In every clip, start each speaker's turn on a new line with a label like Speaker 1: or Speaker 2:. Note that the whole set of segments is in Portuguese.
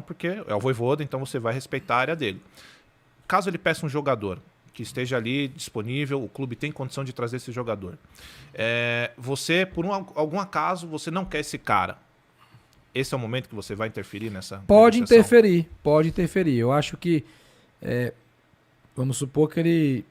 Speaker 1: porque é o Vojvoda, então você vai respeitar a área dele. Caso ele peça um jogador que esteja ali disponível, o clube tem condição de trazer esse jogador. Você, por algum acaso, você não quer esse cara. Esse é o momento que você vai interferir nessa negociação?
Speaker 2: Pode interferir. Eu acho que, vamos supor que ele,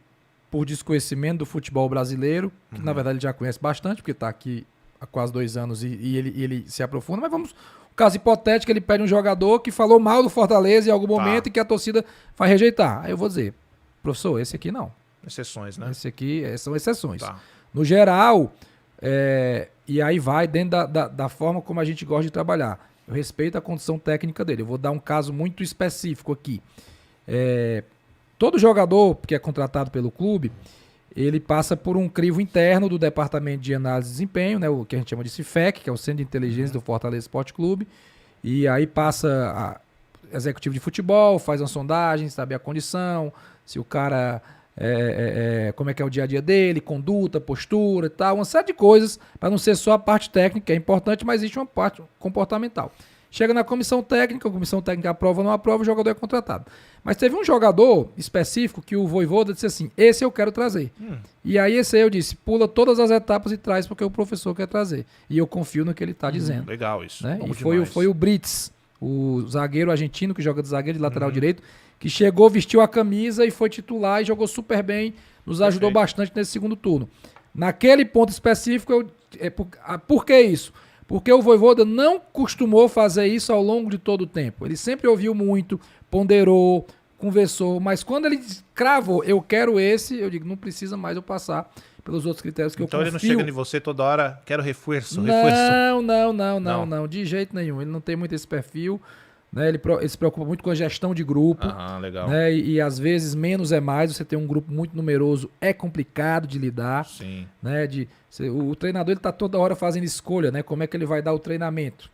Speaker 2: por desconhecimento do futebol brasileiro, que na verdade ele já conhece bastante, porque está aqui há quase 2 anos e ele se aprofunda, mas vamos... Caso hipotético, ele pede um jogador que falou mal do Fortaleza em algum momento e que a torcida vai rejeitar. Aí eu vou dizer, professor, esse aqui não.
Speaker 1: Exceções, né?
Speaker 2: Esse aqui são exceções.
Speaker 1: Tá.
Speaker 2: No geral, e aí vai dentro da forma como a gente gosta de trabalhar. Eu respeito a condição técnica dele. Eu vou dar um caso muito específico aqui. Todo jogador que é contratado pelo clube, ele passa por um crivo interno do Departamento de Análise de Desempenho, né, o que a gente chama de CIFEC, que é o Centro de Inteligência do Fortaleza Esporte Clube. E aí passa a executivo de futebol, faz uma sondagem, sabe a condição, se o cara... como é que é o dia a dia dele, conduta, postura e tal, uma série de coisas, para não ser só a parte técnica, que é importante, mas existe uma parte comportamental. Chega na comissão técnica, a comissão técnica aprova ou não aprova, o jogador é contratado. Mas teve um jogador específico que o Vojvoda disse assim, esse eu quero trazer. E aí esse aí eu disse, pula todas as etapas e traz porque o professor quer trazer. E eu confio no que ele está dizendo.
Speaker 1: Legal isso.
Speaker 2: Né? E foi o Brits, o zagueiro argentino que joga de zagueiro de lateral direito, que chegou, vestiu a camisa e foi titular e jogou super bem, nos ajudou bastante nesse segundo turno. Naquele ponto específico, por que isso? Porque o Vojvoda não costumou fazer isso ao longo de todo o tempo. Ele sempre ouviu muito, ponderou, conversou, mas quando ele cravou, eu quero esse, eu digo, não precisa mais eu passar pelos outros critérios que
Speaker 1: então
Speaker 2: eu confio.
Speaker 1: Então ele não chega em você toda hora, quero reforço.
Speaker 2: Não, de jeito nenhum. Ele não tem muito esse perfil. Né, ele se preocupa muito com a gestão de grupo.
Speaker 1: Legal.
Speaker 2: Né, e às vezes menos é mais. Você tem um grupo muito numeroso, é complicado de lidar.
Speaker 1: Sim.
Speaker 2: Né, o treinador está toda hora fazendo escolha, né, como é que ele vai dar o treinamento.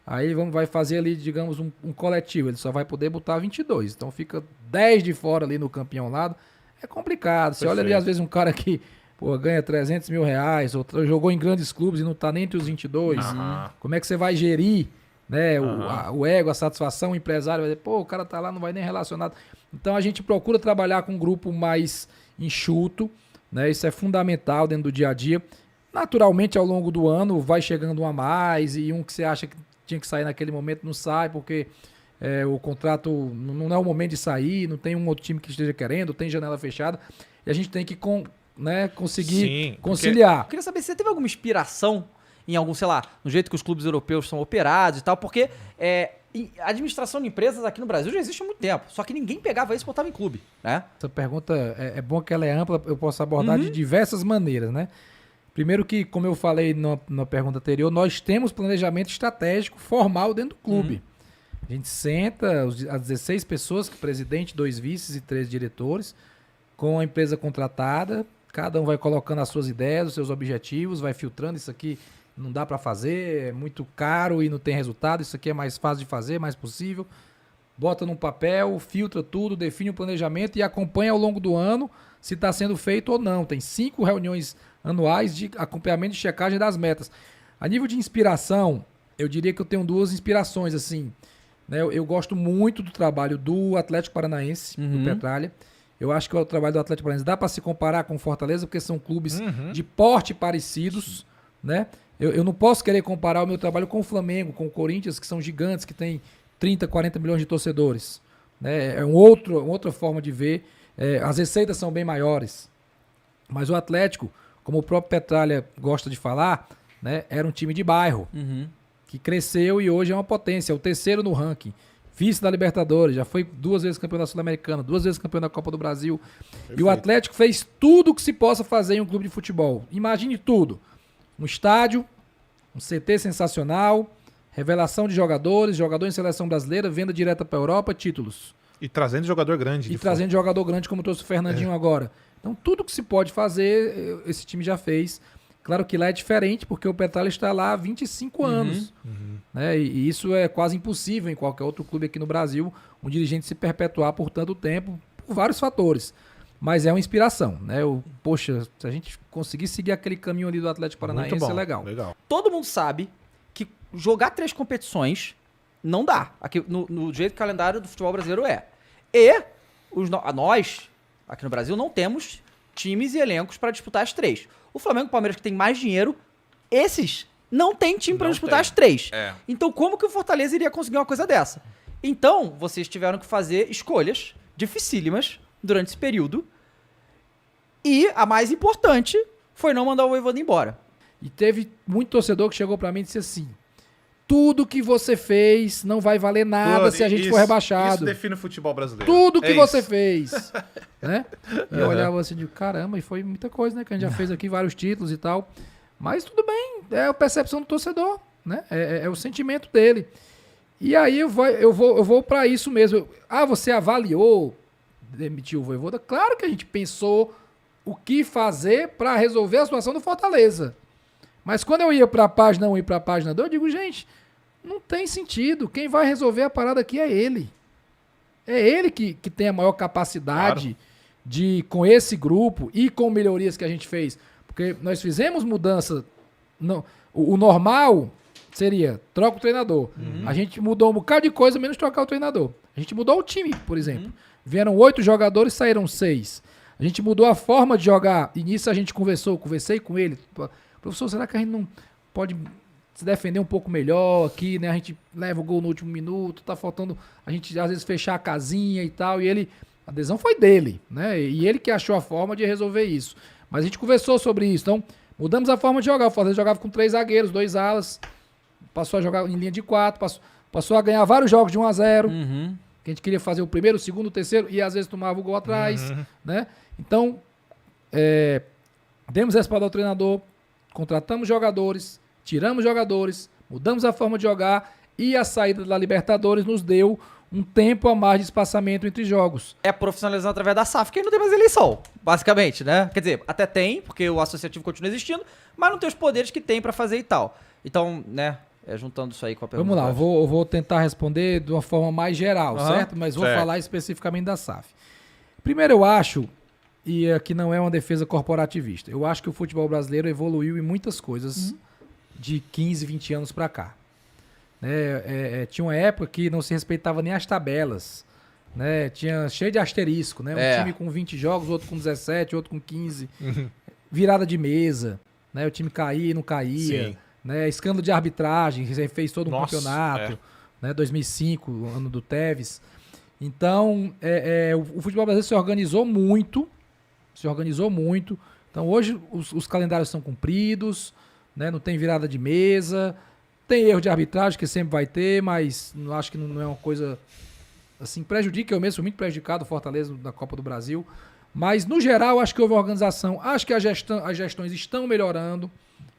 Speaker 2: Aí vai fazer ali, digamos, um coletivo. Ele só vai poder botar 22. Então fica 10 de fora ali no campeão ao lado. É complicado. Você olha ali, às vezes, um cara que ganha 300 mil reais, ou jogou em grandes clubes e não está nem entre os 22. Como é que você vai gerir? Né, o ego, a satisfação, o empresário vai dizer, o cara tá lá, não vai nem relacionado. Então a gente procura trabalhar com um grupo mais enxuto, né, isso é fundamental dentro do dia a dia. Naturalmente, ao longo do ano, vai chegando um a mais e um que você acha que tinha que sair naquele momento não sai, porque o contrato não é o momento de sair, não tem um outro time que esteja querendo, tem janela fechada, e a gente tem que conseguir conciliar.
Speaker 3: Eu queria saber se você teve alguma inspiração em algum, sei lá, no jeito que os clubes europeus são operados e tal, porque a administração de empresas aqui no Brasil já existe há muito tempo, só que ninguém pegava isso e botava em clube, né?
Speaker 2: Essa pergunta é bom que ela é ampla, eu posso abordar de diversas maneiras, né? Primeiro que, como eu falei na pergunta anterior, nós temos planejamento estratégico formal dentro do clube. A gente senta, as 16 pessoas, presidente, 2 vices e 3 diretores, com a empresa contratada, cada um vai colocando as suas ideias, os seus objetivos, vai filtrando isso aqui. Não dá para fazer, é muito caro e não tem resultado, isso aqui é mais fácil de fazer, mais possível. Bota num papel, filtra tudo, define o planejamento e acompanha ao longo do ano se está sendo feito ou não. Tem 5 reuniões anuais de acompanhamento e checagem das metas. A nível de inspiração, eu diria que eu tenho 2 inspirações, assim. Né? Eu gosto muito do trabalho do Atlético Paranaense, do Petralha. Eu acho que o trabalho do Atlético Paranaense dá para se comparar com o Fortaleza, porque são clubes de porte parecidos, né? Eu não posso querer comparar o meu trabalho com o Flamengo, com o Corinthians, que são gigantes, que tem 30, 40 milhões de torcedores. Né? É outra forma de ver. As receitas são bem maiores. Mas o Atlético, como o próprio Petralha gosta de falar, né, era um time de bairro, que cresceu e hoje é uma potência. É o 3º no ranking. Vice da Libertadores, já foi 2 vezes campeão da Sul-Americana, 2 vezes campeão da Copa do Brasil. Perfeito. E o Atlético fez tudo o que se possa fazer em um clube de futebol. Imagine tudo. Um estádio, um CT sensacional, revelação de jogadores, jogador em seleção brasileira, venda direta para a Europa, títulos.
Speaker 1: E trazendo jogador grande.
Speaker 2: E trazendo jogador grande, como trouxe o Fernandinho agora. Então, tudo que se pode fazer, esse time já fez. Claro que lá é diferente, porque o Petralha está lá há 25 anos. Né? E isso é quase impossível em qualquer outro clube aqui no Brasil, um dirigente se perpetuar por tanto tempo, por vários fatores. Mas é uma inspiração, né? Poxa, se a gente conseguir seguir aquele caminho ali do Atlético Paranaense, é legal.
Speaker 3: Todo mundo sabe que jogar 3 competições Não dá. Aqui, no jeito que o calendário do futebol brasileiro é. E nós, aqui no Brasil, não temos times e elencos para disputar as 3. O Flamengo e o Palmeiras, que tem mais dinheiro, esses não tem time para disputar as 3. Então, como que o Fortaleza iria conseguir uma coisa dessa? Então, vocês tiveram que fazer escolhas dificílimas durante esse período. E a mais importante foi não mandar o Vojvoda embora.
Speaker 2: E teve muito torcedor que chegou pra mim e disse assim: tudo que você fez não vai valer nada se a gente for rebaixado.
Speaker 1: Isso define o futebol brasileiro.
Speaker 2: Tudo que você fez. Né? E eu olhava assim de caramba, e foi muita coisa, né? Que a gente já fez aqui, vários títulos e tal. Mas tudo bem, é a percepção do torcedor, né? É o sentimento dele. E aí eu vou pra isso mesmo. Você avaliou demitir o Vojvoda? Claro que a gente pensou o que fazer pra resolver a situação do Fortaleza. Mas quando eu ia pra página 1 e pra página 2, eu digo, gente, não tem sentido. Quem vai resolver a parada aqui é ele. É ele que tem a maior capacidade de, com esse grupo e com melhorias que a gente fez. Porque nós fizemos mudança. O normal seria troca o treinador. A gente mudou um bocado de coisa, menos trocar o treinador. A gente mudou o time, por exemplo. Vieram 8 jogadores, saíram 6. A gente mudou a forma de jogar. E nisso a gente conversei com ele. Professor, será que a gente não pode se defender um pouco melhor aqui, né? A gente leva o gol no último minuto, tá faltando a gente às vezes fechar a casinha e tal. E a decisão foi dele, né? E ele que achou a forma de resolver isso. Mas a gente conversou sobre isso. Então, mudamos a forma de jogar. O Fortaleza jogava com 3 zagueiros, 2 alas. Passou a jogar em linha de 4. Passou a ganhar vários jogos de 1-0. Que a gente queria fazer o primeiro, o segundo, o terceiro. E às vezes tomava o gol atrás, né? Então, demos respaldo ao treinador. Contratamos jogadores, tiramos jogadores, mudamos a forma de jogar e a saída da Libertadores nos deu um tempo a mais de espaçamento entre jogos.
Speaker 3: É profissionalizando através da SAF, que aí não tem mais eleição, basicamente, né? Quer dizer, até tem, porque o associativo continua existindo, mas não tem os poderes que tem pra fazer e tal. Então, né, juntando isso aí com a pergunta.
Speaker 2: Vamos lá, eu vou tentar responder de uma forma mais geral, certo? Mas vou falar especificamente da SAF. Primeiro, eu acho... E aqui não é uma defesa corporativista. Eu acho que o futebol brasileiro evoluiu em muitas coisas de 15, 20 anos para cá. Tinha uma época que não se respeitava nem as tabelas. Né? Tinha cheio de asterisco. Né? Um time com 20 jogos, outro com 17, outro com 15. Virada de mesa. Né? O time caía e não caía. Né? Escândalo de arbitragem, que fez todo um campeonato. Né? 2005, ano do Tevez. Então, o futebol brasileiro se organizou muito. Então, hoje, os calendários são cumpridos, né? Não tem virada de mesa, tem erro de arbitragem, que sempre vai ter, mas acho que não é uma coisa assim, prejudica. Eu mesmo sou muito prejudicado, o Fortaleza da Copa do Brasil. Mas, no geral, acho que houve uma organização, acho que as gestões estão melhorando,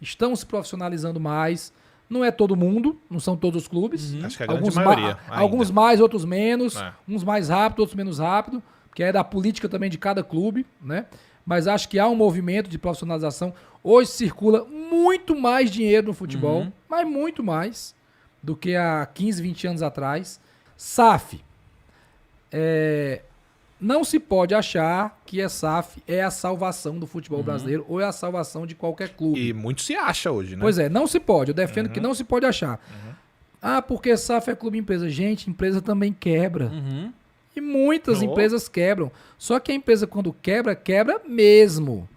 Speaker 2: estão se profissionalizando mais. Não é todo mundo, não são todos os clubes.
Speaker 1: Acho que é a grande maioria.
Speaker 2: Alguns mais, outros menos. Uns mais rápido, outros menos rápido. Que é da política também de cada clube, né? Mas acho que há um movimento de profissionalização. Hoje circula muito mais dinheiro no futebol, mas muito mais do que há 15, 20 anos atrás. SAF. Não se pode achar que a SAF é a salvação do futebol brasileiro ou é a salvação de qualquer clube.
Speaker 1: E muito se acha hoje, né?
Speaker 2: Pois é, não se pode. Eu defendo que não se pode achar. Porque SAF é clube empresa. Gente, empresa também quebra. E muitas empresas quebram. Só que a empresa, quando quebra, quebra mesmo.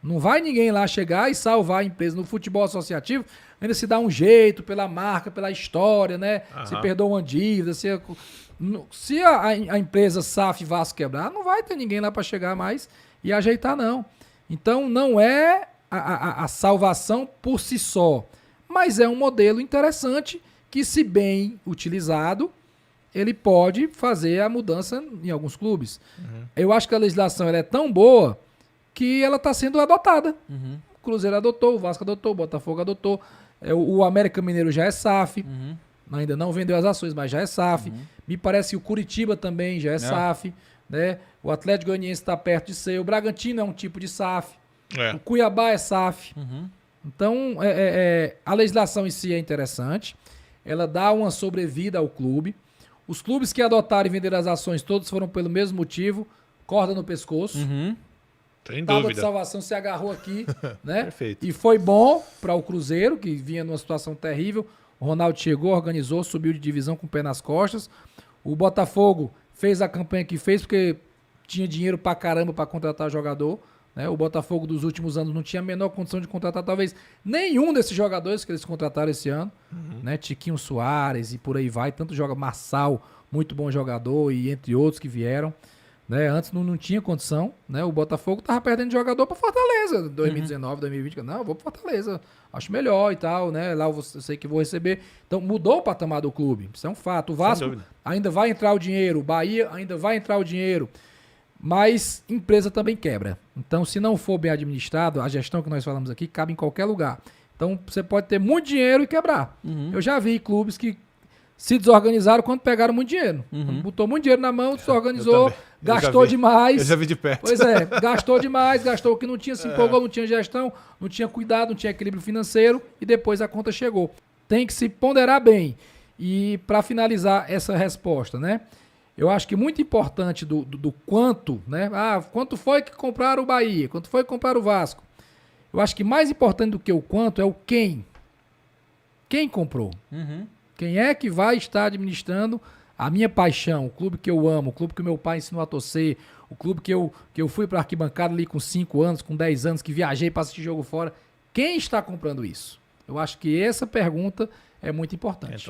Speaker 2: Não vai ninguém lá chegar e salvar a empresa. No futebol associativo, ainda se dá um jeito pela marca, pela história, né? Se perdoa uma dívida. Se a empresa SAF Vasco quebrar, não vai ter ninguém lá para chegar mais e ajeitar, não. Então, não é a salvação por si só. Mas é um modelo interessante que, se bem utilizado, ele pode fazer a mudança em alguns clubes. Eu acho que a legislação ela é tão boa que ela está sendo adotada. O Cruzeiro adotou, o Vasco adotou, o Botafogo adotou, o América Mineiro já é SAF, ainda não vendeu as ações, mas já é SAF. Me parece que o Curitiba também já é SAF. Né? O Atlético Goianiense está perto de ser, o Bragantino é um tipo de SAF, o Cuiabá é SAF. Então, a legislação em si é interessante, ela dá uma sobrevida ao clube. Os clubes que adotaram e venderam as ações, todos foram pelo mesmo motivo, corda no pescoço.
Speaker 1: Sem
Speaker 2: Tábua
Speaker 1: dúvida.
Speaker 2: de salvação se agarrou aqui, né?
Speaker 1: Perfeito.
Speaker 2: E foi bom para o Cruzeiro, que vinha numa situação terrível. O Ronaldo chegou, organizou, subiu de divisão com o pé nas costas. O Botafogo fez a campanha que fez porque tinha dinheiro pra caramba pra contratar jogador. Né? O Botafogo dos últimos anos não tinha a menor condição de contratar talvez nenhum desses jogadores que eles contrataram esse ano. Né? Tiquinho Soares e por aí vai. Tanto joga Marçal, muito bom jogador, e entre outros que vieram. Né? Antes não tinha condição, né? O Botafogo tava perdendo jogador para Fortaleza, 2019, 2020. Não, vou para Fortaleza, acho melhor e tal, né? Lá eu sei que vou receber. Então mudou o patamar do clube, isso é um fato. O Vasco ainda vai entrar o dinheiro, o Bahia ainda vai entrar o dinheiro, mas empresa também quebra. Então, se não for bem administrado, a gestão que nós falamos aqui cabe em qualquer lugar. Então, você pode ter muito dinheiro e quebrar. Eu já vi clubes que se desorganizaram quando pegaram muito dinheiro. Botou muito dinheiro na mão, desorganizou, gastou demais.
Speaker 1: Eu já vi de perto.
Speaker 2: Pois é, gastou demais, gastou o que não tinha, se empolgou, não tinha gestão, não tinha cuidado, não tinha equilíbrio financeiro e depois a conta chegou. Tem que se ponderar bem. E para finalizar essa resposta, né? Eu acho que muito importante do quanto, né? Quanto foi que compraram o Bahia? Quanto foi que compraram o Vasco? Eu acho que mais importante do que o quanto é o quem. Quem comprou? Quem é que vai estar administrando a minha paixão, o clube que eu amo, o clube que meu pai ensinou a torcer, o clube que eu fui para a arquibancada ali com 5 anos, com 10 anos, que viajei para assistir jogo fora. Quem está comprando isso? Eu acho que essa pergunta é muito importante.